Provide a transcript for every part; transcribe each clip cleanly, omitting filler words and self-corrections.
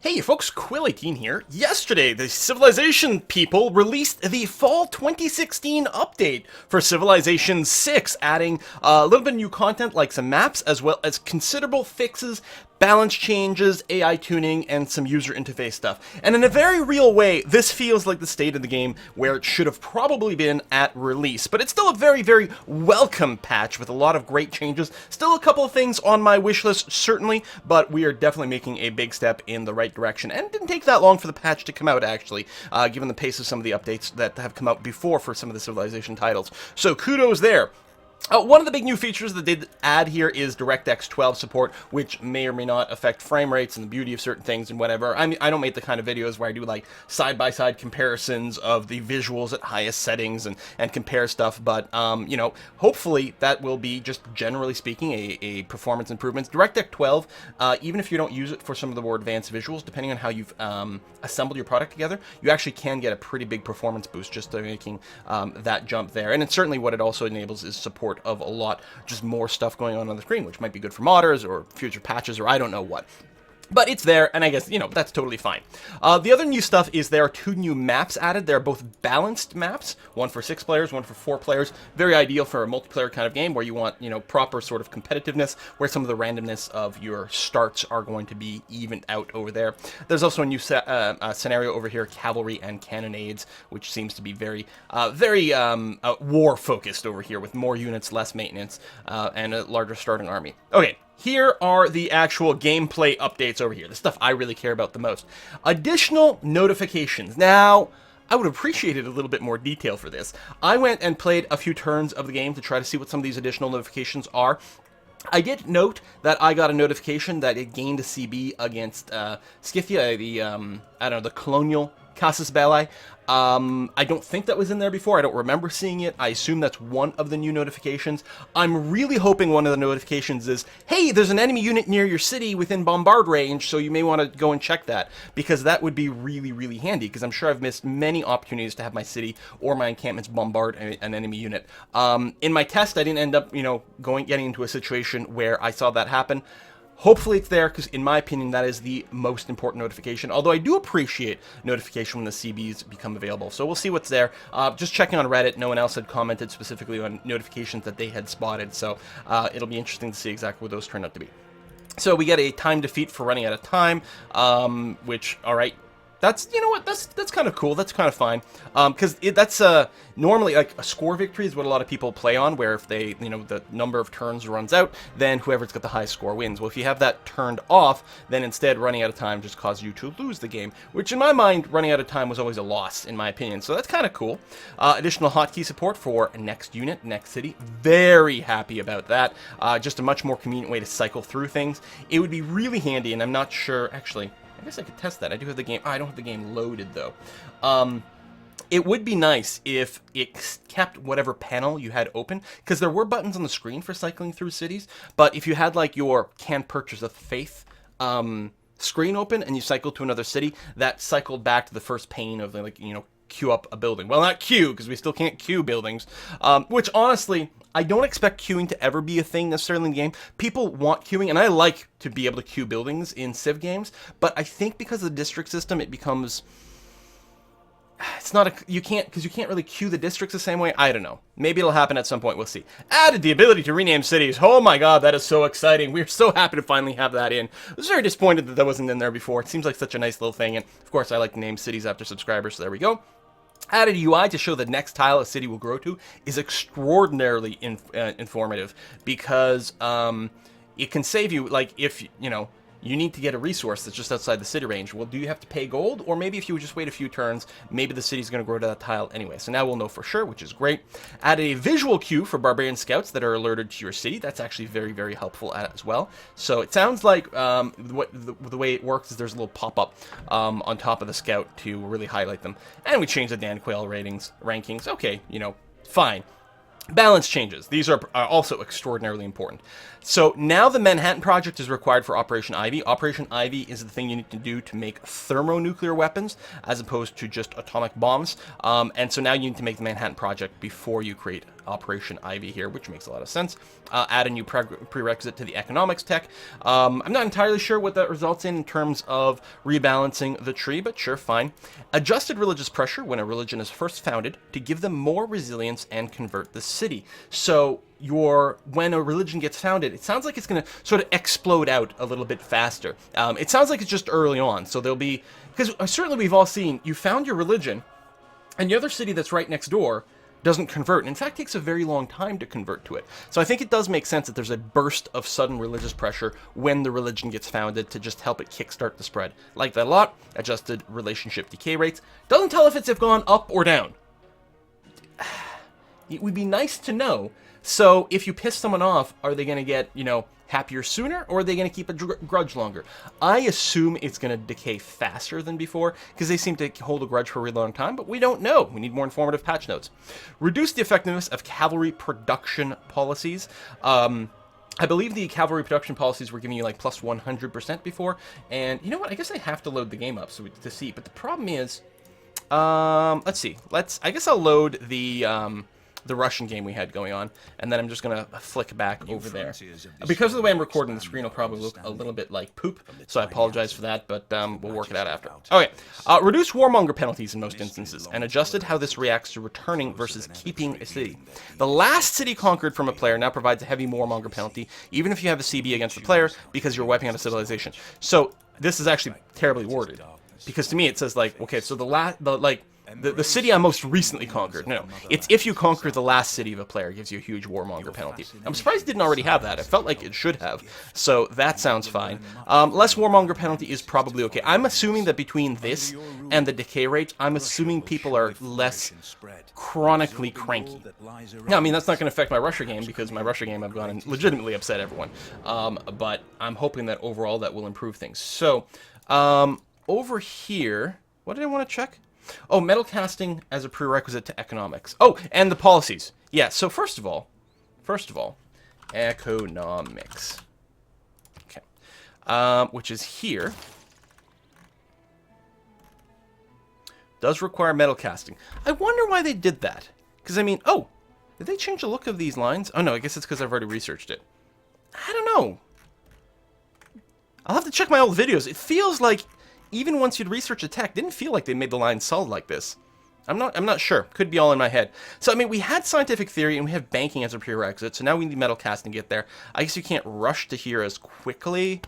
Hey folks, Quill18 here. Yesterday, the Civilization people released the Fall 2016 update for Civilization 6, adding a little bit of new content like some maps, as well as considerable fixes, balance changes, AI tuning, and some user interface stuff. And in a very real way, this feels like the state of the game where it should have probably been at release. But it's still a very, very welcome patch with a lot of great changes. Still a couple of things on my wish list, certainly, but we are definitely making a big step in the right direction. And it didn't take that long for the patch to come out, actually, given the pace of some of the updates that have come out before for some of the Civilization titles. So kudos there. One of the big new features that they did add here is DirectX 12 support, which may or may not affect frame rates and the beauty of certain things and whatever. I mean, I don't make the kind of videos where I do like side-by-side comparisons of the visuals at highest settings and compare stuff, but, you know, hopefully that will be, just generally speaking, a performance improvement. DirectX 12, even if you don't use it for some of the more advanced visuals, depending on how you've assembled your product together, you actually can get a pretty big performance boost just by making that jump there. And it's certainly what it also enables is support of a lot, just more stuff going on the screen, which might be good for modders or future patches or I don't know what. But it's there, and I guess, you know, that's totally fine. The other new stuff is there are 2 new maps added. They're both balanced maps, one for 6 players, one for 4 players. Very ideal for a multiplayer kind of game where you want, you know, proper sort of competitiveness, where some of the randomness of your starts are going to be evened out over there. There's also a new scenario over here, cavalry and cannonades, which seems to be very war-focused over here, with more units, less maintenance, and a larger starting army. Okay. Here are the actual gameplay updates over here, the stuff I really care about the most. Additional notifications. Now, I would have appreciated a little bit more detail for this. I went and played a few turns of the game to try to see what some of these additional notifications are. I did note that I got a notification that it gained a CB against Scythia, the, I don't know, the colonial Casus Belli. I don't think that was in there before. I don't remember seeing it. I assume that's one of the new notifications. I'm really hoping one of the notifications is, hey, there's an enemy unit near your city within bombard range, so you may want to go and check that, because that would be really, really handy, because I'm sure I've missed many opportunities to have my city or my encampments bombard an enemy unit. In my test, I didn't end up, you know, getting into a situation where I saw that happen. Hopefully it's there, because in my opinion, that is the most important notification. Although I do appreciate notification when the CBs become available. So we'll see what's there. Just checking on Reddit, no one else had commented specifically on notifications that they had spotted. So it'll be interesting to see exactly what those turn out to be. So we get a time defeat for running out of time, which, all right. That's, you know what, that's kind of cool, that's kind of fine, because that's normally, like, a score victory is what a lot of people play on, where if they, you know, the number of turns runs out, then whoever's got the highest score wins. Well, if you have that turned off, then instead running out of time just causes you to lose the game, which in my mind, running out of time was always a loss, in my opinion, so that's kind of cool. Additional hotkey support for next unit, next city, very happy about that. Just a much more convenient way to cycle through things. It would be really handy, and I'm not sure, actually, I guess I could test that. I do have the game. Oh, I don't have the game loaded, though. It would be nice if it kept whatever panel you had open, because there were buttons on the screen for cycling through cities, but if you had, like, your Can Purchase of Faith screen open and you cycled to another city, that cycled back to the first pane of, like, you know, queue up a building. Well, not queue, because we still can't queue buildings, which, honestly, I don't expect queuing to ever be a thing necessarily in the game. People want queuing, and I like to be able to queue buildings in Civ games, but I think because of the district system, it becomes... It's not a... You can't really queue the districts the same way. I don't know. Maybe it'll happen at some point. We'll see. Added the ability to rename cities. Oh my god, that is so exciting. We're so happy to finally have that in. I was very disappointed that that wasn't in there before. It seems like such a nice little thing, and of course I like to name cities after subscribers, so there we go. Added UI to show the next tile a city will grow to is extraordinarily informative, because it can save you, like, if, you know, you need to get a resource that's just outside the city range. Well, do you have to pay gold? Or maybe if you just wait a few turns, maybe the city's going to grow to that tile anyway. So now we'll know for sure, which is great. Add a visual queue for barbarian scouts that are alerted to your city. That's actually very, very helpful as well. So it sounds like the way it works is there's a little pop-up on top of the scout to really highlight them. And we changed the Dan Quayle rankings. Okay, you know, fine. Balance changes. These are also extraordinarily important. So now the Manhattan Project is required for Operation Ivy. Operation Ivy is the thing you need to do to make thermonuclear weapons as opposed to just atomic bombs. And so now you need to make the Manhattan Project before you create Operation Ivy here, which makes a lot of sense. Add a new prerequisite to the economics tech. I'm not entirely sure what that results in terms of rebalancing the tree, but sure, fine. Adjusted religious pressure when a religion is first founded to give them more resilience and convert the city. So when a religion gets founded, it sounds like it's going to sort of explode out a little bit faster. It sounds like it's just early on, so there'll be, because certainly we've all seen, you found your religion, and the other city that's right next door doesn't convert, and in fact takes a very long time to convert to it. So I think it does make sense that there's a burst of sudden religious pressure when the religion gets founded to just help it kickstart the spread. Like that a lot. Adjusted relationship decay rates. Doesn't tell if it's gone up or down. It would be nice to know. So if you piss someone off, are they going to get, happier sooner, or are they going to keep a grudge longer? I assume it's going to decay faster than before, because they seem to hold a grudge for a really long time, but we don't know. We need more informative patch notes. Reduce the effectiveness of cavalry production policies. I believe the cavalry production policies were giving you like plus 100% before, and you know what? I guess I have to load the game up to see, but the problem is, let's see. I guess I'll load the Russian game we had going on, and then I'm just going to flick back over there. Because of the way I'm recording, the screen will probably look a little bit like poop, so I apologize for that, but we'll work it out after. Okay, reduce warmonger penalties in most instances, and adjusted how this reacts to returning versus keeping a city. The last city conquered from a player now provides a heavy warmonger penalty, even if you have a CB against the player, because you're wiping out a civilization. So this is actually terribly worded, because to me it says like, okay, so the city I most recently conquered. No, it's if you conquer the last city of a player, it gives you a huge warmonger penalty. I'm surprised it didn't already have that. I felt like it should have. So that sounds fine. Less warmonger penalty is probably okay. I'm assuming that between this and the decay rate, I'm assuming people are less chronically cranky. Now, I mean, that's not going to affect my Russia game, because my Russia game I've gone and legitimately upset everyone. But I'm hoping that overall that will improve things. So, over here, what did I want to check? Oh, metal casting as a prerequisite to economics. Oh, and the policies. Yeah, so first of all, economics. Okay. Which is here. Does require metal casting. I wonder why they did that. Because, I mean, oh, did they change the look of these lines? Oh, no, I guess it's because I've already researched it. I don't know. I'll have to check my old videos. It feels like even once you'd research the tech, didn't feel like they made the line solid like this. I'm not sure. Could be all in my head. So, I mean, we had scientific theory and we have banking as a prerequisite, so now we need metal casting to get there. I guess you can't rush to here as quickly.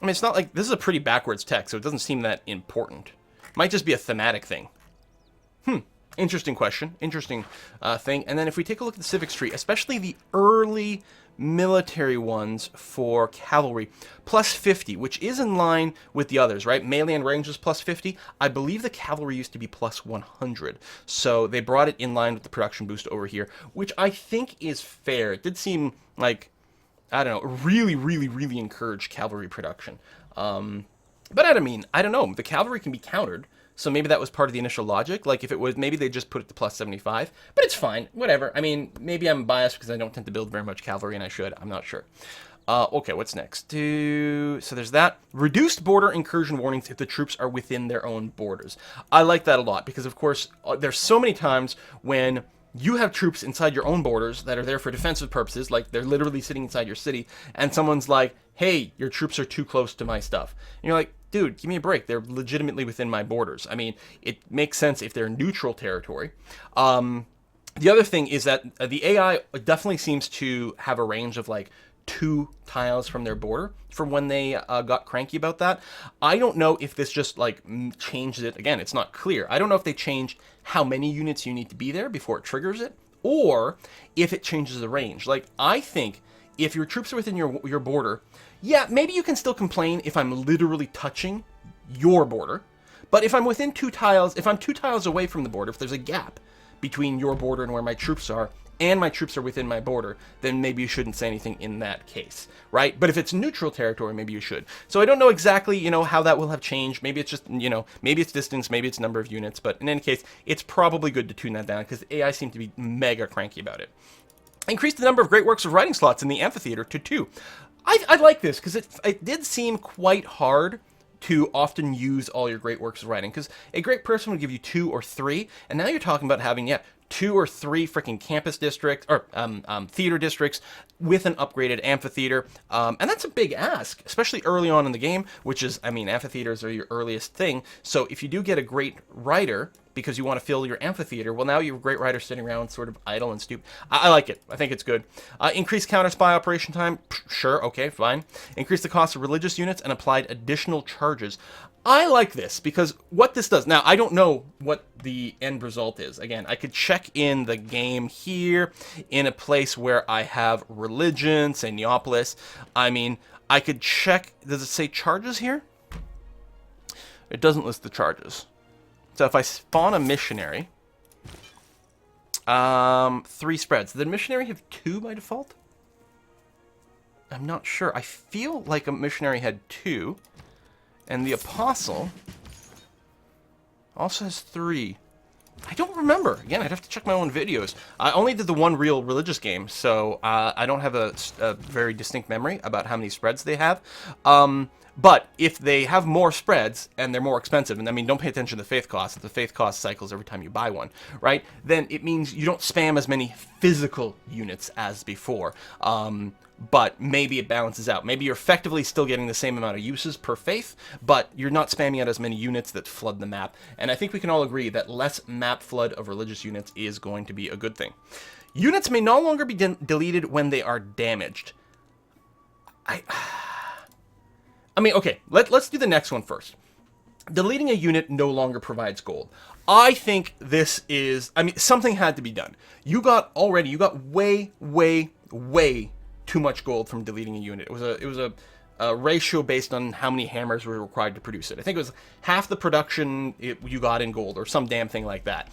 I mean, it's not like, this is a pretty backwards tech, so it doesn't seem that important. Might just be a thematic thing. Interesting question. Interesting thing. And then if we take a look at the civics tree, especially the early military ones for cavalry, plus 50, which is in line with the others, right? Melee and range is plus 50. I believe the cavalry used to be plus 100. So they brought it in line with the production boost over here, which I think is fair. It did seem like, I don't know, really encourage cavalry production. But I don't know. The cavalry can be countered. So maybe that was part of the initial logic. Like if it was, maybe they just put it to plus 75. But it's fine. Whatever. I mean, maybe I'm biased because I don't tend to build very much cavalry, and I should. I'm not sure. Okay, what's next? So there's that. Reduced border incursion warnings if the troops are within their own borders. I like that a lot because, of course, there's so many times when you have troops inside your own borders that are there for defensive purposes, like they're literally sitting inside your city, and someone's like, hey, your troops are too close to my stuff. And you're like, dude, give me a break. They're legitimately within my borders. I mean, it makes sense if they're neutral territory. The other thing is that the AI definitely seems to have a range of like 2 tiles from their border from when they got cranky about that. I don't know if this just like changed it. Again, it's not clear. I don't know if they changed how many units you need to be there before it triggers it, or if it changes the range. Like, I think if your troops are within your border, yeah, maybe you can still complain if I'm literally touching your border. But if I'm within 2 tiles, if I'm 2 tiles away from the border, if there's a gap between your border and where my troops are, and my troops are within my border, then maybe you shouldn't say anything in that case, right? But if it's neutral territory, maybe you should. So I don't know exactly, how that will have changed. Maybe it's just, maybe it's distance, maybe it's number of units. But in any case, it's probably good to tune that down because the AI seem to be mega cranky about it. Increase the number of great works of writing slots in the amphitheater to 2. I like this because it did seem quite hard to often use all your great works of writing, because a great person would give you 2 or 3, and now you're talking about having, 2 or 3 freaking campus districts, or theater districts with an upgraded amphitheater. And that's a big ask, especially early on in the game, which is, I mean, amphitheaters are your earliest thing. So if you do get a great writer, because you want to fill your amphitheater, well, now you have a great writer sitting around sort of idle and stupid. I like it. I think it's good. Increase counter-spy operation time. Sure, okay, fine. Increase the cost of religious units and applied additional charges. I like this because what this does, now I don't know what the end result is. Again, I could check in the game here in a place where I have religion, say Neapolis. I mean, I could check, does it say charges here? It doesn't list the charges. So if I spawn a missionary, 3 spreads. Did the missionary have 2 by default? I'm not sure. I feel like a missionary had 2. And the apostle also has 3. I don't remember. Again, I'd have to check my own videos. I only did the one real religious game, so I don't have a very distinct memory about how many spreads they have. But if they have more spreads and they're more expensive, and I mean, don't pay attention to the faith cost. The faith cost cycles every time you buy one, right? Then it means you don't spam as many physical units as before. But maybe it balances out. Maybe you're effectively still getting the same amount of uses per faith, but you're not spamming out as many units that flood the map. And I think we can all agree that less map flood of religious units is going to be a good thing. Units may no longer be deleted when they are damaged. I mean, okay, let's do the next one first. Deleting a unit no longer provides gold. I think this is, I mean, something had to be done. You got way too much gold from deleting a unit. It was a ratio based on how many hammers were required to produce it. I think it was half the production you got in gold, or some damn thing like that.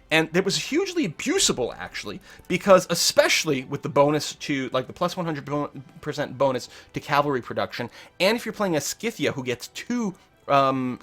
And it was hugely abusable, actually, because especially with the bonus to, like, the plus 100% bonus to cavalry production, and if you're playing a Scythia who gets 2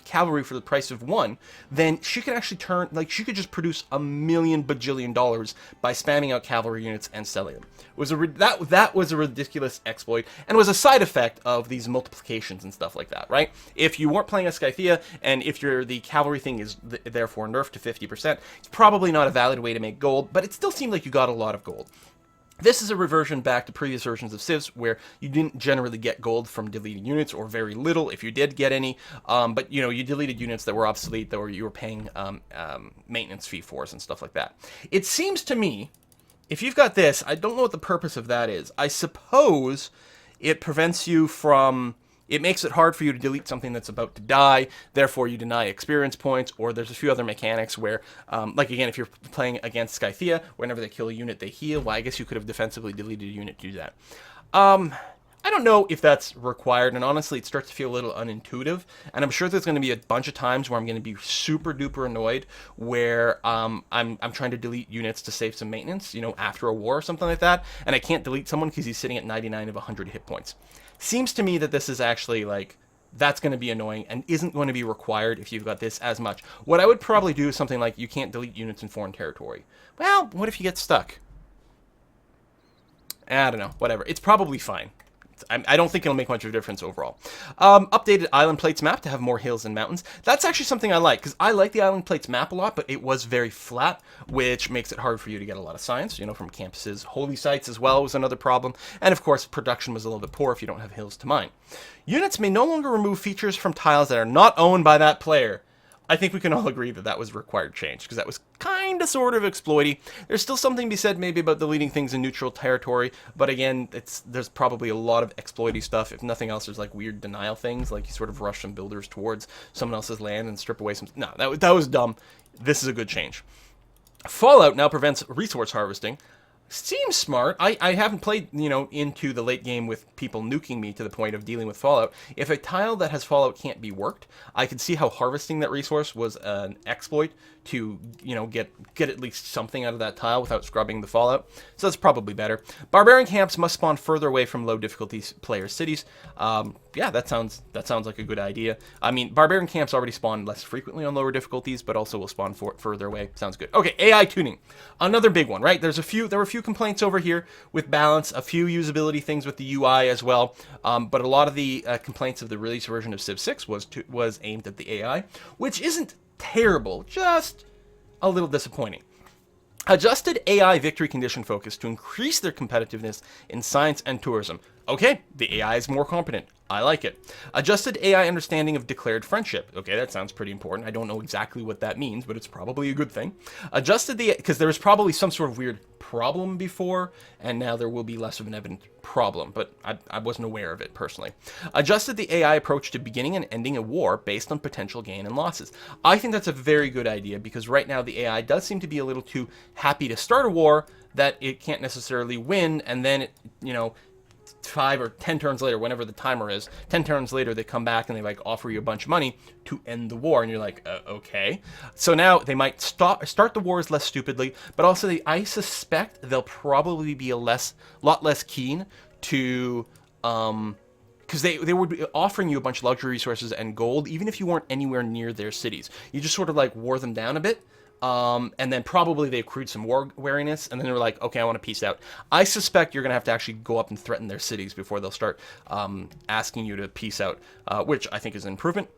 cavalry for the price of 1, then she could actually turn, like, she could just produce $1 million bajillion by spamming out cavalry units and selling them. It was that was a ridiculous exploit, and was a side effect of these multiplications and stuff like that, right? If you weren't playing a Scythia, and if the cavalry thing is therefore nerfed to 50%, it's probably not a valid way to make gold, but it still seemed like you got a lot of gold. This is a reversion back to previous versions of Civs where you didn't generally get gold from deleting units, or very little if you did get any. But you know, you deleted units that were obsolete, that you were paying maintenance fee for and stuff like that. It seems to me, if you've got this, I don't know what the purpose of that is. I suppose it prevents you from, it makes it hard for you to delete something that's about to die, therefore you deny experience points, or there's a few other mechanics where, like again, if you're playing against Scythia, whenever they kill a unit, they heal. Well, I guess you could have defensively deleted a unit to do that. I don't know if that's required, and honestly, it starts to feel a little unintuitive, and I'm sure there's going to be a bunch of times where I'm going to be super duper annoyed, where I'm trying to delete units to save some maintenance, you know, after a war or something like that, and I can't delete someone because he's sitting at 99 of 100 hit points. Seems to me that this is actually, like, that's going to be annoying and isn't going to be required if you've got this as much. What I would probably do is something like, you can't delete units in foreign territory. Well, what if you get stuck? I don't know, whatever. It's probably fine. I don't think it'll make much of a difference overall. Updated Island Plates map to have more hills and mountains. That's actually something I like, because I like the Island Plates map a lot, but it was very flat, which makes it hard for you to get a lot of science, you know, from campuses. Holy sites as well was another problem. And of course, production was a little bit poor if you don't have hills to mine. Units may no longer remove features from tiles that are not owned by that player. I think we can all agree that that was a required change, because that was kind of sort of exploity. There's still something to be said maybe about deleting things in neutral territory, but again, there's probably a lot of exploity stuff. If nothing else, there's like weird denial things, like you sort of rush some builders towards someone else's land and strip away some... No, that was dumb. This is a good change. Fallout now prevents resource harvesting. Seems smart. I haven't played, you know, into the late game with people nuking me to the point of dealing with Fallout. If a tile that has Fallout can't be worked, I could see how harvesting that resource was an exploit to, you know, get at least something out of that tile without scrubbing the Fallout. So that's probably better. Barbarian camps must spawn further away from low difficulty player cities. Yeah, that sounds like a good idea. I mean, barbarian camps already spawn less frequently on lower difficulties, but also will spawn further away. Sounds good. Okay, AI tuning, another big one, right? There were a few complaints over here with balance, a few usability things with the UI as well, but a lot of the complaints of the release version of Civ 6 was aimed at the AI, which isn't terrible, just a little disappointing. Adjusted AI victory condition focus to increase their competitiveness in science and tourism. Okay, the AI is more competent. I like it. Adjusted AI understanding of declared friendship. Okay, that sounds pretty important. I don't know exactly what that means, but it's probably a good thing. Adjusted the, because there was probably some sort of weird problem before, and now there will be less of an evident problem, but I wasn't aware of it personally. Adjusted the AI approach to beginning and ending a war based on potential gain and losses. I think that's a very good idea, because right now the AI does seem to be a little too happy to start a war that it can't necessarily win, and then it, 5 or 10 turns later, whenever the timer is, 10 turns later, they come back and they like offer you a bunch of money to end the war, and you're like, okay. So now they might start the wars less stupidly, but also I suspect they'll probably be a lot less keen to, because they would be offering you a bunch of luxury resources and gold, even if you weren't anywhere near their cities. You just sort of like wore them down a bit. And then probably they accrued some war wariness, and then they were like, okay, I want to peace out. I suspect you're going to have to actually go up and threaten their cities before they'll start asking you to peace out, which I think is an improvement.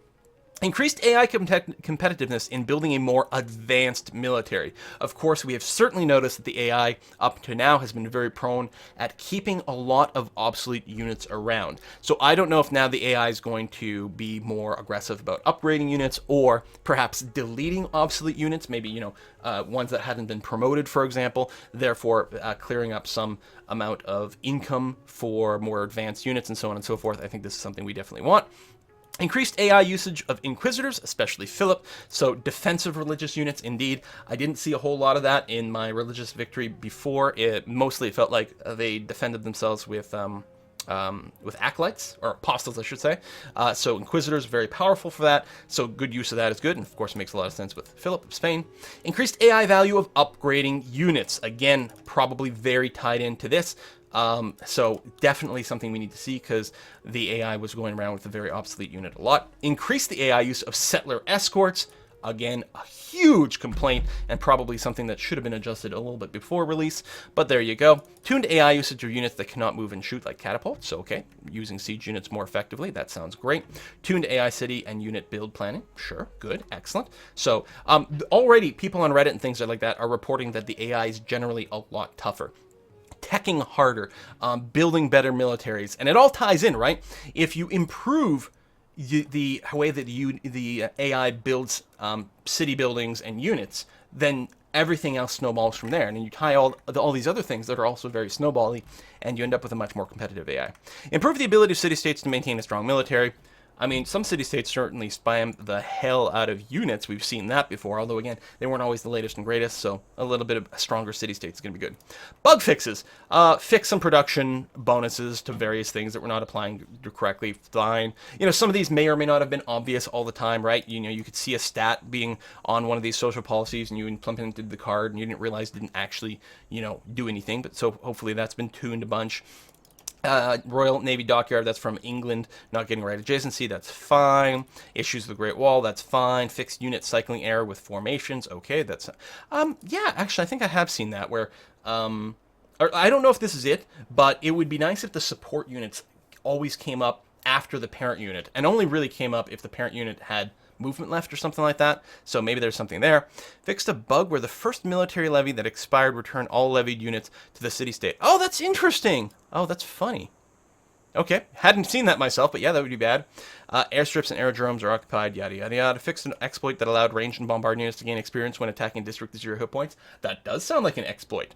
Increased AI competitiveness in building a more advanced military. Of course, we have certainly noticed that the AI up to now has been very prone at keeping a lot of obsolete units around. So I don't know if now the AI is going to be more aggressive about upgrading units, or perhaps deleting obsolete units, maybe, ones that hadn't been promoted, for example, therefore clearing up some amount of income for more advanced units and so on and so forth. I think this is something we definitely want. Increased AI usage of Inquisitors, especially Philip, so defensive religious units, indeed. I didn't see a whole lot of that in my religious victory before. Mostly felt like they defended themselves with acolytes, or apostles, I should say. So Inquisitors, very powerful for that, so good use of that is good, and of course it makes a lot of sense with Philip of Spain. Increased AI value of upgrading units, again, probably very tied into this. So definitely something we need to see, because the AI was going around with a very obsolete unit a lot. Increase the AI use of settler escorts. Again, a huge complaint, and probably something that should have been adjusted a little bit before release, but there you go. Tuned AI usage of units that cannot move and shoot like catapults, so okay, using siege units more effectively, that sounds great. Tuned AI city and unit build planning, sure, good, excellent. So already people on Reddit and things like that are reporting that the AI is generally a lot tougher, teching harder, building better militaries, and it all ties in, right? If you improve the way that the AI builds city buildings and units, then everything else snowballs from there, and then you tie all these other things that are also very snowbally, and you end up with a much more competitive AI. Improve the ability of city-states to maintain a strong military. I mean, some city-states certainly spam the hell out of units. We've seen that before, although, again, they weren't always the latest and greatest, so a little bit of a stronger city-state is going to be good. Bug fixes. Fix some production bonuses to various things that were not applying correctly. Fine. Some of these may or may not have been obvious all the time, right? You could see a stat being on one of these social policies, and you implemented the card, and you didn't realize it didn't actually, do anything. But so hopefully that's been tuned a bunch. Royal Navy Dockyard, that's from England, not getting right adjacency, that's fine. Issues of the Great Wall, that's fine. Fixed unit cycling error with formations, okay, that's, yeah, actually, I think I have seen that, where, or I don't know if this is it, but it would be nice if the support units always came up after the parent unit, and only really came up if the parent unit had movement left or something like that, so maybe there's something there. Fixed a bug where the first military levy that expired returned all levied units to the city-state. Oh, that's interesting! Oh, that's funny. Okay, hadn't seen that myself, but yeah, that would be bad. Airstrips and aerodromes are occupied, yada yada yada. Fixed an exploit that allowed ranged and bombard units to gain experience when attacking a district with 0 hit points. That does sound like an exploit.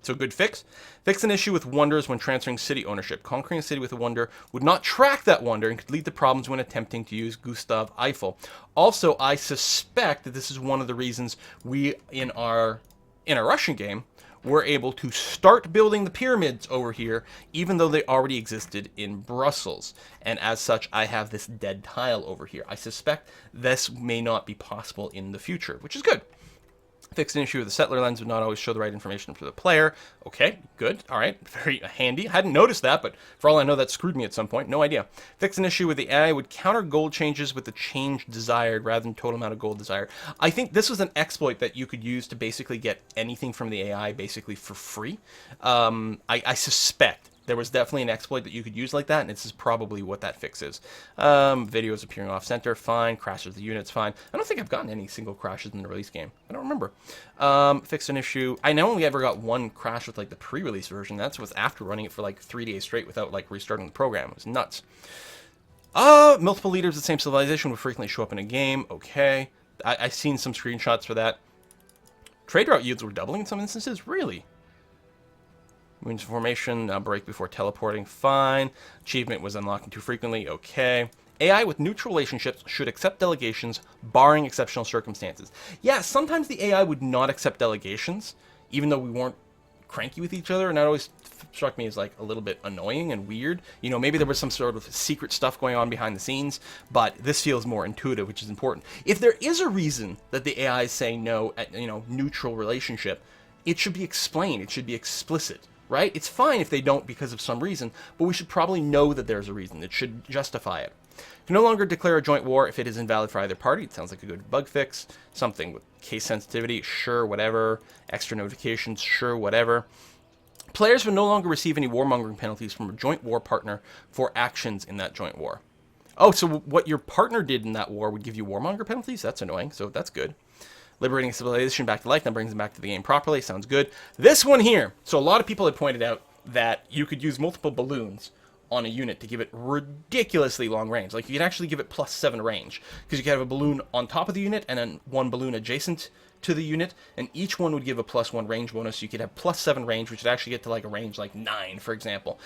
So good fix. Fix an issue with wonders when transferring city ownership. Conquering a city with a wonder would not track that wonder and could lead to problems when attempting to use Gustav Eiffel. Also, I suspect that this is one of the reasons we, in our Russian game, were able to start building the pyramids over here, even though they already existed in Brussels. And as such, I have this dead tile over here. I suspect this may not be possible in the future, which is good. Fixed an issue with the settler lens would not always show the right information for the player. Okay, good. All right, very handy. Hadn't noticed that, but for all I know, that screwed me at some point. No idea. Fixed an issue with the AI would counter gold changes with the change desired rather than total amount of gold desired. I think this was an exploit that you could use to basically get anything from the AI basically for free. I suspect there was definitely an exploit that you could use like that, and this is probably what that fix is. Videos appearing off center, fine. Crashes of the units, fine. I don't think I've gotten any single crashes in the release game. I don't remember. Fixed an issue. I only ever got one crash with like the pre-release version. That was after running it for like 3 days straight without like restarting the program. It was nuts. Multiple leaders of the same civilization would frequently show up in a game. Okay. I've seen some screenshots for that. Trade route yields were doubling in some instances? Really? Moon's formation, break before teleporting, fine. Achievement was unlocking too frequently, okay. AI with neutral relationships should accept delegations, barring exceptional circumstances. Yeah, sometimes the AI would not accept delegations, even though we weren't cranky with each other, and that always struck me as like a little bit annoying and weird. You know, maybe there was some sort of secret stuff going on behind the scenes, but this feels more intuitive, which is important. If there is a reason that the AI is saying no at, neutral relationship, it should be explained, it should be explicit. Right? It's fine if they don't because of some reason, but we should probably know that there's a reason. It should justify it. Can no longer declare a joint war if it is invalid for either party. It sounds like a good bug fix. Something with case sensitivity, sure, whatever. Extra notifications, sure, whatever. Players will no longer receive any warmongering penalties from a joint war partner for actions in that joint war. Oh, so what your partner did in that war would give you warmonger penalties? That's annoying, so that's good. Liberating civilization back to life, that brings them back to the game properly. Sounds good. This one here. So a lot of people had pointed out that you could use multiple balloons on a unit to give it ridiculously long range. Like, you could actually give it +7 range, because you could have a balloon on top of the unit and then one balloon adjacent to the unit, and each one would give a +1 range bonus. So you could have +7 range, which would actually get to like a range like 9, for example.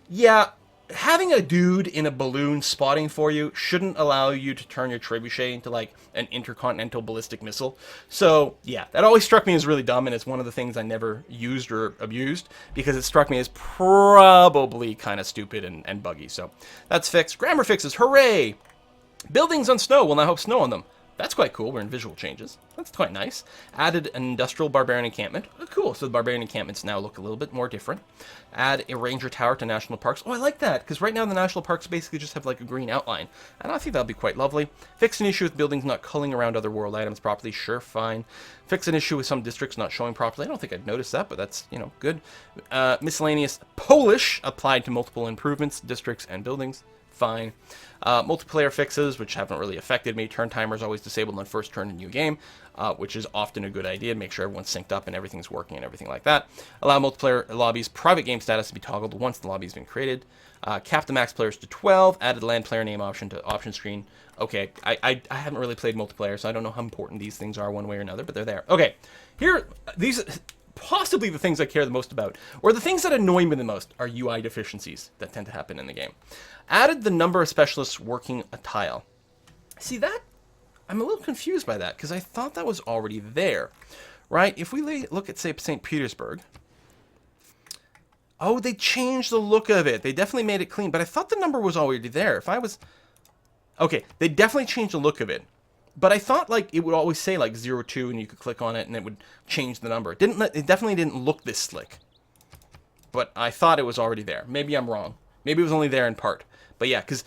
Yeah, having a dude in a balloon spotting for you shouldn't allow you to turn your trebuchet into like an intercontinental ballistic missile. So yeah, that always struck me as really dumb, and it's one of the things I never used or abused because it struck me as probably kind of stupid and buggy. So that's fixed. Grammar fixes, hooray! Buildings on snow will now have snow on them. That's quite cool. We're in visual changes. That's quite nice. Added an industrial barbarian encampment. Oh, cool. So the barbarian encampments now look a little bit more different. Add a ranger tower to national parks. Oh, I like that, because right now the national parks basically just have like a green outline. And I think that'll be quite lovely. Fix an issue with buildings not culling around other world items properly. Sure, fine. Fix an issue with some districts not showing properly. I don't think I'd noticed that, but that's, good. Miscellaneous Polish applied to multiple improvements, districts, and buildings. Fine. Multiplayer fixes, which haven't really affected me. Turn timer is always disabled on first turn in new game, which is often a good idea. Make sure everyone's synced up and everything's working and everything like that. Allow multiplayer lobbies private game status to be toggled once the lobby's been created. Cap the max players to 12. Added land player name option to option screen. Okay, I haven't really played multiplayer, so I don't know how important these things are one way or another, but they're there. Okay, here, these possibly the things I care the most about, or the things that annoy me the most, are UI deficiencies that tend to happen in the game. Added the number of specialists working a tile. See that? I'm a little confused by that, because I thought that was already there, right? If we look at, say, St. Petersburg. Oh, they changed the look of it. They definitely made it clean, but I thought the number was already there. If I was... Okay, they definitely changed the look of it. But I thought like it would always say like 02 and you could click on it and it would change the number. It definitely didn't look this slick. But I thought it was already there. Maybe I'm wrong. Maybe it was only there in part. But yeah, because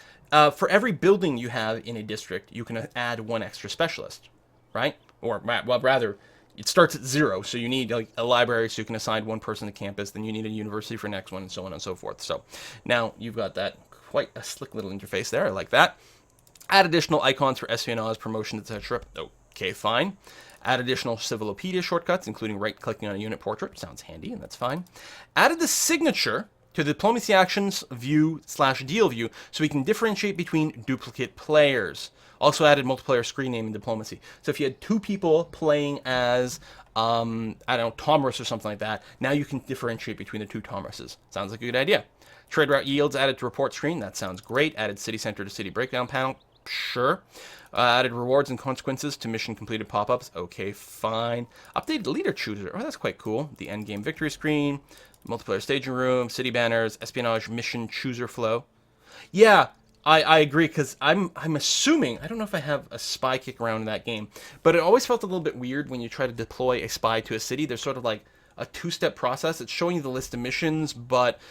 for every building you have in a district, you can add one extra specialist, right? Or, well, rather, it starts at 0, so you need like a library so you can assign one person to campus, then you need a university for next one, and so on and so forth. So now you've got that quite a slick little interface there. I like that. Add additional icons for espionage, promotion, etc. Okay, fine. Add additional Civilopedia shortcuts, including right-clicking on a unit portrait. Sounds handy, and that's fine. Added the signature to the diplomacy actions view/deal view, so we can differentiate between duplicate players. Also added multiplayer screen name in diplomacy. So if you had 2 people playing as, I don't know, Tomras or something like that, now you can differentiate between the 2 Tomrases. Sounds like a good idea. Trade route yields added to report screen. That sounds great. Added city center to city breakdown panel. Sure. Added rewards and consequences to mission completed pop-ups. Okay, fine. Updated leader chooser. Oh, that's quite cool. The end game victory screen, multiplayer staging room, city banners, espionage mission chooser flow. Yeah, I agree, because I'm assuming, I don't know if I have a spy kick around in that game, but it always felt a little bit weird when you try to deploy a spy to a city. There's sort of like a 2-step process. It's showing you the list of missions, but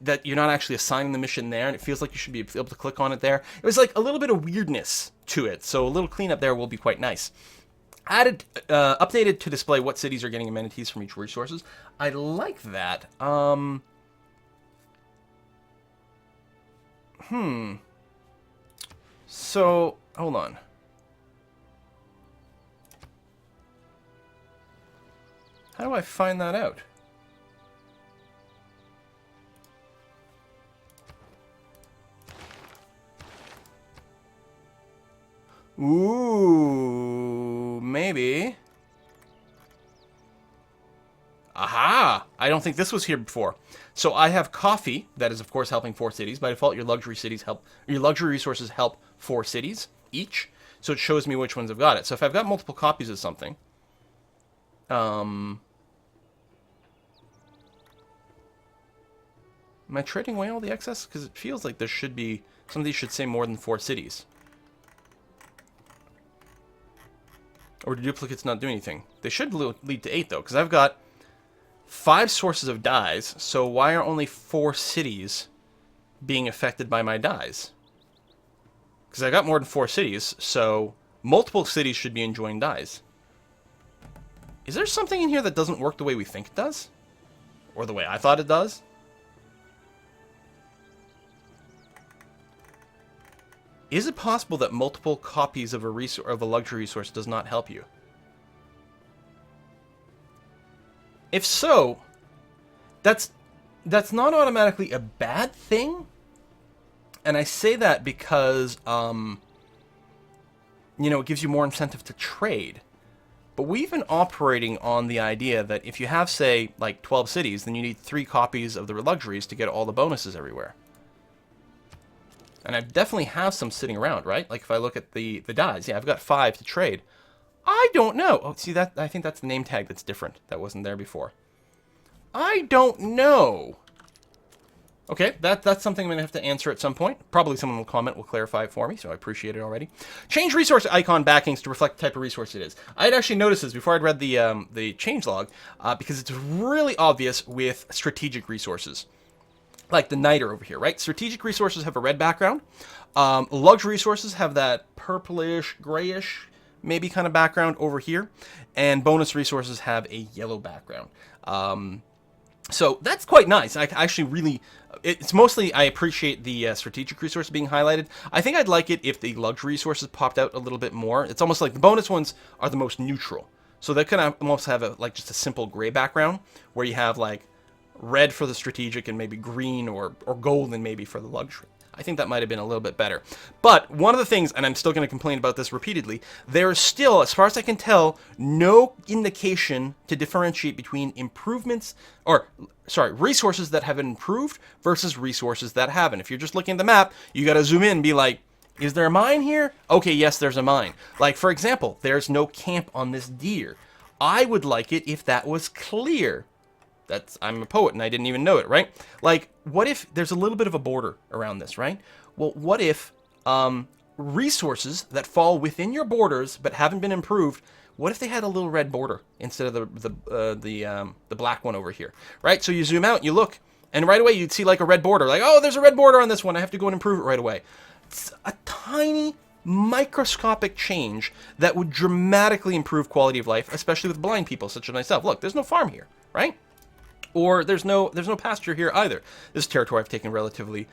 that you're not actually assigning the mission there, and it feels like you should be able to click on it there. It was like a little bit of weirdness to it, so a little cleanup there will be quite nice. Added, updated to display what cities are getting amenities from each resources. I like that. So, hold on. How do I find that out? Ooh, maybe. Aha! I don't think this was here before. So I have coffee, that is of course helping 4 cities. By default, your luxury resources help 4 cities each. So it shows me which ones have got it. So if I've got multiple copies of something, am I trading away all the excess? Because it feels like there should be, some of these should say more than 4 cities. Or do duplicates not do anything? They should lead to 8 though, because I've got 5 sources of dyes, so why are only 4 cities being affected by my dyes? Because I got more than 4 cities, so multiple cities should be enjoying dyes. Is there something in here that doesn't work the way we think it does? Or the way I thought it does? Is it possible that multiple copies of a luxury resource does not help you? If so, that's not automatically a bad thing. And I say that because, it gives you more incentive to trade. But we've been operating on the idea that if you have, say, like 12 cities, then you need 3 copies of the luxuries to get all the bonuses everywhere. And I definitely have some sitting around, right? Like if I look at the dyes, yeah, I've got 5 to trade. I don't know. Oh, see, I think that's the name tag that's different. That wasn't there before. I don't know. Okay, that's something I'm going to have to answer at some point. Probably someone will comment, will clarify it for me, so I appreciate it already. Change resource icon backings to reflect the type of resource it is. I had actually noticed this before I'd read the changelog, because it's really obvious with strategic resources. Like the niter over here, right? Strategic resources have a red background. Luxury resources have that purplish, grayish, maybe kind of background over here. And bonus resources have a yellow background. So that's quite nice. I actually really, it's mostly, I appreciate the strategic resource being highlighted. I think I'd like it if the luxury resources popped out a little bit more. It's almost like the bonus ones are the most neutral. So they kind of almost have like just a simple gray background where you have like red for the strategic and maybe green or golden maybe for the luxury. I think that might have been a little bit better. But one of the things, and I'm still going to complain about this repeatedly, there is still, as far as I can tell, no indication to differentiate between resources that have been improved versus resources that haven't. If you're just looking at the map, you got to zoom in and be like, is there a mine here? Okay, yes, there's a mine. Like, for example, there's no camp on this deer. I would like it if that was clear. I'm a poet and I didn't even know it, right? Like, what if there's a little bit of a border around this, right? Well, what if resources that fall within your borders but haven't been improved, what if they had a little red border instead of the black one over here, right? So you zoom out, you look, and right away you'd see like a red border, like, oh, there's a red border on this one, I have to go and improve it right away. It's a tiny microscopic change that would dramatically improve quality of life, especially with blind people such as myself. Look, there's no farm here, right? Or there's no pasture here either. This territory I've taken relatively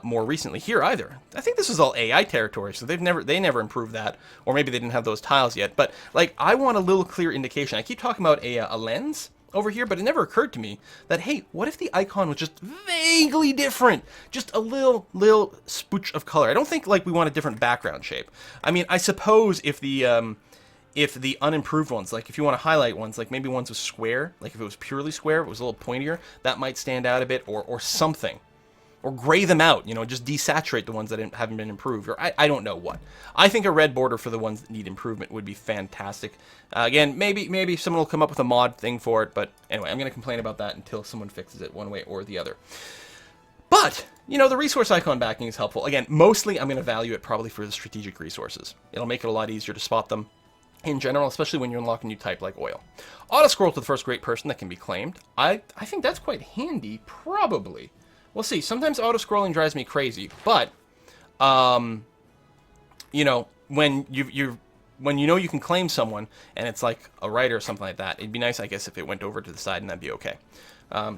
more recently here either. I think this is all AI territory, so they never improved that, or maybe they didn't have those tiles yet. But like, I want a little clear indication. I keep talking about a lens over here, but it never occurred to me that, hey, what if the icon was just vaguely different, just a little spooch of color? I don't think like we want a different background shape. I mean, I suppose if the unimproved ones, like if you want to highlight ones, like maybe ones with square, like if it was purely square, if it was a little pointier, that might stand out a bit, or something. Or gray them out, just desaturate the ones that haven't been improved, or I don't know what. I think a red border for the ones that need improvement would be fantastic. Again, maybe someone will come up with a mod thing for it, but anyway, I'm going to complain about that until someone fixes it one way or the other. But, the resource icon backing is helpful. Again, mostly I'm going to value it probably for the strategic resources. It'll make it a lot easier to spot them in general, especially when you unlock a new type like oil. Auto scroll to the first great person that can be claimed. I think that's quite handy, probably. We'll see. Sometimes auto scrolling drives me crazy, but when you can claim someone and it's like a writer or something like that, it'd be nice, I guess, if it went over to the side, and that'd be okay.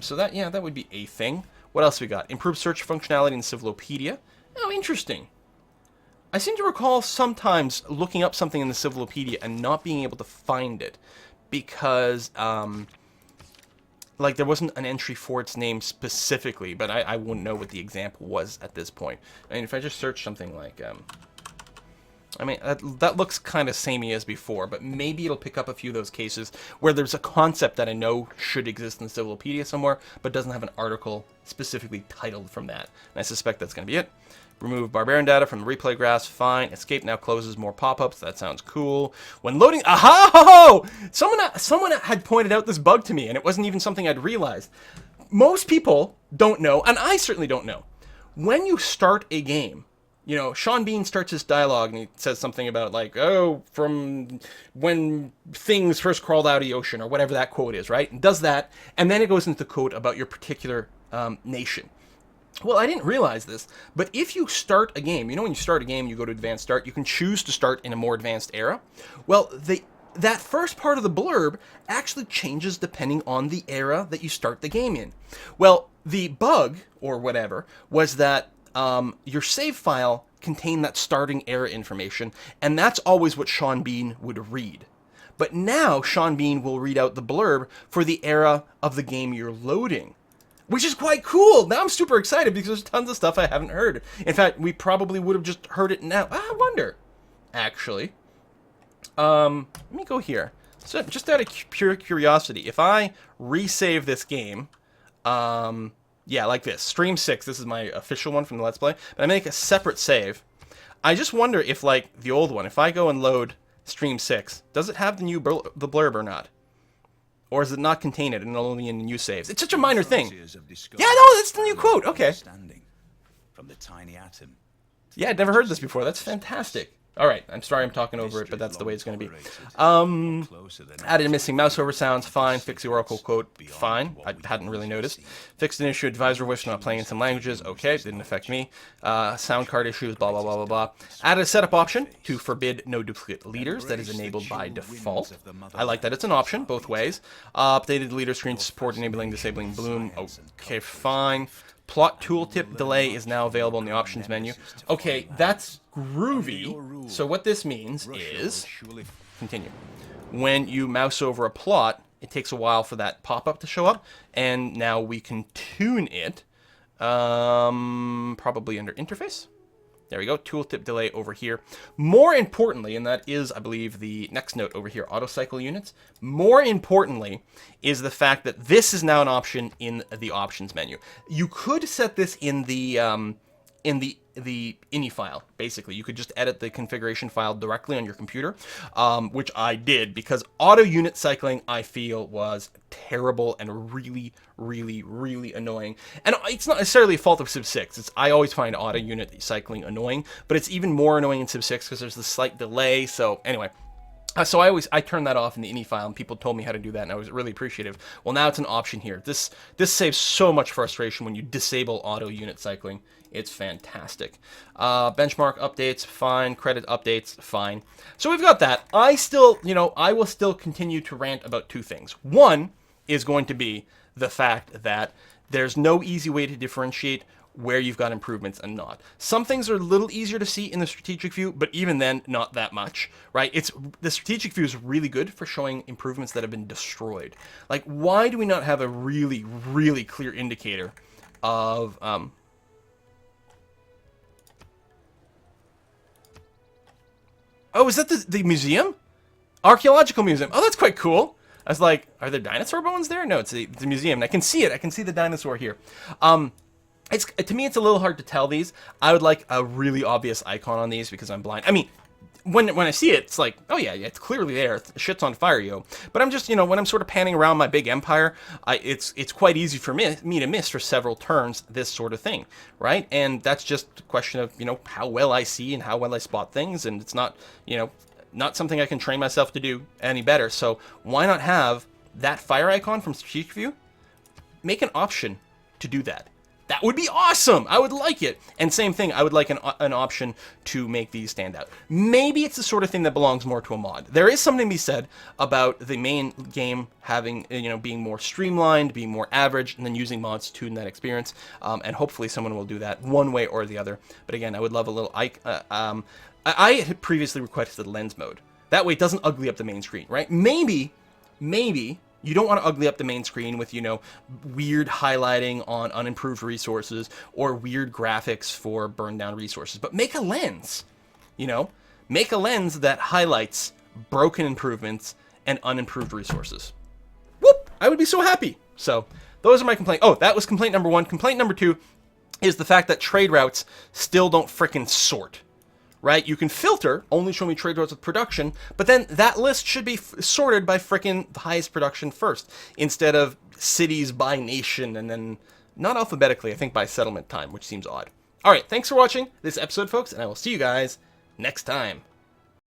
So that would be a thing. What else we got? Improved search functionality in Civilopedia. Oh, interesting. I seem to recall sometimes looking up something in the Civilopedia and not being able to find it because, like, there wasn't an entry for its name specifically, but I wouldn't know what the example was at this point. I mean, if I just search something like, I mean, that looks kind of samey as before, but maybe it'll pick up a few of those cases where there's a concept that I know should exist in the Civilopedia somewhere, but doesn't have an article specifically titled from that. And I suspect that's going to be it. Remove barbarian data from the replay graphs, fine. Escape now closes more pop-ups, that sounds cool. When loading, aha! Ho, ho! Someone had pointed out this bug to me, and it wasn't even something I'd realized. Most people don't know, and I certainly don't know. When you start a game, you know, Sean Bean starts his dialogue and he says something about like, oh, from when things first crawled out of the ocean, or whatever that quote is, right? And does that, and then it goes into the quote about your particular nation. Well, I didn't realize this, but if you start a game, you know when you start a game, you go to advanced start, you can choose to start in a more advanced era. Well, that first part of the blurb actually changes depending on the era that you start the game in. Well, the bug, or whatever, was that your save file contained that starting era information, and that's always what Sean Bean would read. But now Sean Bean will read out the blurb for the era of the game you're loading, which is quite cool. Now I'm super excited because there's tons of stuff I haven't heard. In fact, we probably would have just heard it now. I wonder, actually. Let me go here. So just out of pure curiosity, if I resave this game, yeah, like this, Stream 6, this is my official one from the Let's Play, but I make a separate save. I just wonder if, like, the old one, if I go and load Stream 6, does it have the new the blurb or not? Or does it not contain it and only in new saves? It's such a minor thing. Yeah, no, that's the new quote. Okay. From the tiny atom. Yeah, I'd never heard this before. That's fantastic. All right, I'm sorry I'm talking over it, but that's the way it's going to be. Added missing mouse over sounds, fine. Fix the Oracle quote, fine. I hadn't really noticed. Fixed an issue, advisor wish not playing in some languages, okay, didn't affect me. Sound card issues, blah, blah, blah, blah, blah. Added a setup option to forbid no duplicate leaders, that is enabled by default. I like that it's an option, both ways. Updated leader screen to support enabling, disabling bloom, okay, fine. Plot Tooltip Delay is now available in the options menu. Okay, that's groovy. So what this means is, continue. When you mouse over a plot, it takes a while for that pop-up to show up, and now we can tune it, probably under interface. There we go, Tooltip Delay over here. More importantly, and that is, I believe, the next note over here, Autocycle Units. More importantly is the fact that this is now an option in the options menu. You could set this in the ini file, basically. You could just edit the configuration file directly on your computer, which I did, because auto unit cycling, I feel, was terrible and really, really, really annoying. And it's not necessarily a fault of Civ 6. I always find auto unit cycling annoying, but it's even more annoying in Civ 6 because there's this slight delay. So anyway, so I turned that off in the ini file, and people told me how to do that, and I was really appreciative. Well, now it's an option here. This saves so much frustration when you disable auto unit cycling. It's fantastic. Benchmark updates, fine. Credit updates, fine. So we've got that. I will still continue to rant about two things. One is going to be the fact that there's no easy way to differentiate where you've got improvements and not. Some things are a little easier to see in the strategic view, but even then, not that much, right? The strategic view is really good for showing improvements that have been destroyed. Like, why do we not have a really, really clear indicator of, oh, is that the museum? Archaeological museum. Oh, that's quite cool. I was like, are there dinosaur bones there? No, it's the museum. And I can see it. I can see the dinosaur here. To me, it's a little hard to tell these. I would like a really obvious icon on these because I'm blind. I mean, when I see it, it's like, oh yeah, it's clearly there. Shit's on fire, yo. But I'm just, when I'm sort of panning around my big empire, it's quite easy for me to miss for several turns this sort of thing, right? And that's just a question of, how well I see and how well I spot things, and it's not, not something I can train myself to do any better. So why not have that fire icon from strategic view? Make an option to do that. That would be awesome. I would like it. And same thing, I would like an option to make these stand out. Maybe it's the sort of thing that belongs more to a mod. There is something to be said about the main game having, being more streamlined, being more average, and then using mods to tune that experience. And hopefully someone will do that one way or the other. But again, I would love a little... I had previously requested lens mode. That way it doesn't ugly up the main screen, right? Maybe you don't want to ugly up the main screen with, weird highlighting on unimproved resources or weird graphics for burned down resources. But make a lens, Make a lens that highlights broken improvements and unimproved resources. Whoop! I would be so happy. So those are my complaints. Oh, that was complaint number 1. Complaint number 2 is the fact that trade routes still don't frickin' sort. Right? You can filter, only show me trade routes with production, but then that list should be sorted by frickin' the highest production first, instead of cities by nation, and then not alphabetically, I think by settlement time, which seems odd. Alright, thanks for watching this episode, folks, and I will see you guys next time.